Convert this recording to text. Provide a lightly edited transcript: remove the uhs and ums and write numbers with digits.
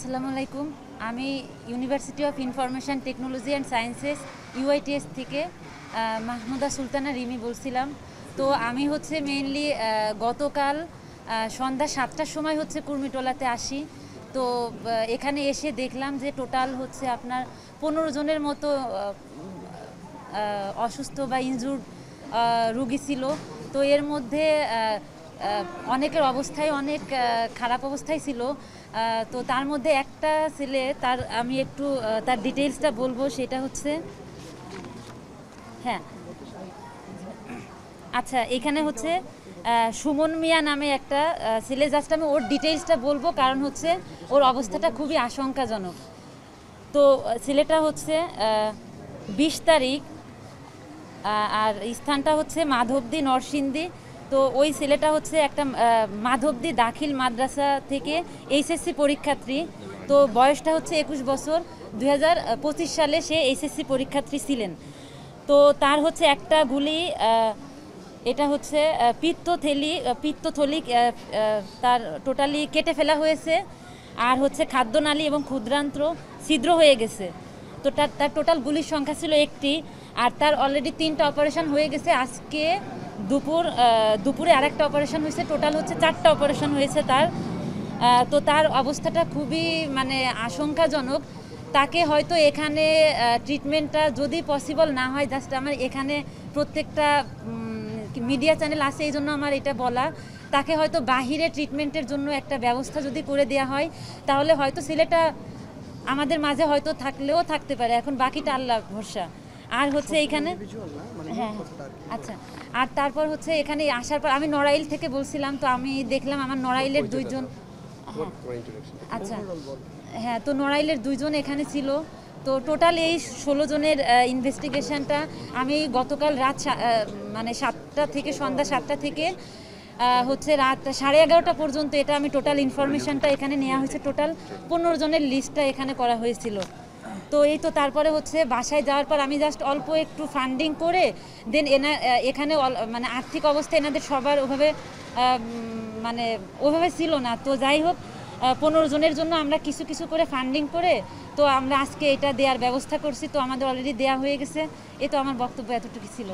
আসসালামু আলাইকুম। আমি university of information technology and sciences UITS থেকে মাহমুদা সুলতানা রিমি বলছিলাম। তো আমি হচ্ছে মেইনলি গতকাল সন্ধ্যা 7টার সময় হচ্ছে কুর্মিটোলাতে আসি। তো এখানে এসে দেখলাম যে টোটাল হচ্ছে আপনার 15 জনের মতো অসুস্থ বা ইনজুর্ড রুগী ছিল। তো এর মধ্যে অনেকের অবস্থায় অনেক খারাপ অবস্থায় ছিল। তো তার মধ্যে একটা ছেলে, তার আমি একটু তার ডিটেইলসটা বলবো। সেটা হচ্ছে হ্যাঁ আচ্ছা, এখানে হচ্ছে সুমন মিয়া নামে একটা ছেলে। জাস্ট আমি ওর ডিটেইলসটা বলবো, কারণ হচ্ছে ওর অবস্থাটা খুবই আশঙ্কাজনক। তো ছেলেটা হচ্ছে 20 তারিখ, আর স্থানটা হচ্ছে মাধবদী নরসিংদী। তো ওই ছেলেটা হচ্ছে একটা মাধবদী দাখিল মাদ্রাসা থেকে এইচএসসি পরীক্ষার্থী। তো বয়সটা হচ্ছে 21 বছর। 2025 সালে সে এইচএসসি পরীক্ষার্থী ছিলেন। তো তার হচ্ছে একটা গুলি, এটা হচ্ছে পিত্তথলি তার টোটালি কেটে ফেলা হয়েছে। আর হচ্ছে খাদ্যনালী এবং ক্ষুদ্রান্ত্র ছিদ্র হয়ে গেছে। তো তার টোটাল গুলির সংখ্যা ছিল একটি। আর তার অলরেডি 3টা অপারেশন হয়ে গেছে। আজকে দুপুরে আরেকটা অপারেশন হয়েছে। টোটাল হচ্ছে 4টা অপারেশন হয়েছে তার। তো তার অবস্থাটা খুবই মানে আশঙ্কাজনক। তাকে হয়তো এখানে ট্রিটমেন্টটা যদি পসিবল না হয়, জাস্ট আমার এখানে প্রত্যেকটা মিডিয়া চ্যানেল আছে, এই জন্য আমার এটা বলা, তাকে হয়তো বাহিরে ট্রিটমেন্টের জন্য একটা ব্যবস্থা যদি করে দেওয়া হয়, তাহলে হয়তো ছেলেটা আমাদের মাঝে হয়তো থাকলেও থাকতে পারে। এখন বাকিটা আল্লাহ ভরসা। আর হচ্ছে এখানে হ্যাঁ আচ্ছা, আর তারপর হচ্ছে এখানে আসার পর আমি নড়াইল থেকে বলছিলাম। তো আমি দেখলাম আমার নড়াইলের 2 জন, আচ্ছা হ্যাঁ, তো নড়াইলের 2 জন এখানে ছিল। তো টোটাল এই 16 জনের ইনভেস্টিগেশনটা আমি গতকাল রাত মানে 7টা থেকে সন্ধ্যা 7টা থেকে হচ্ছে রাত 11:30 পর্যন্ত এটা আমি টোটাল ইনফরমেশনটা এখানে নেওয়া হয়েছে। টোটাল 15 জনের লিস্টটা এখানে করা হয়েছিল। তো এই তো তারপরে হচ্ছে বাসায় যাওয়ার পর আমি জাস্ট অল্প একটু ফান্ডিং করে দেন এখানে মানে আর্থিক অবস্থা এনাদের সবার মানে ওইভাবে ছিল না। তো যাই হোক, 15 জনের জন্য আমরা কিছু কিছু করে ফান্ডিং করে তো আমরা আজকে এটা দেওয়ার ব্যবস্থা করছি। তো আমাদের অলরেডি দেওয়া হয়ে গেছে। এই তো আমার বক্তব্য এতটুকু ছিল।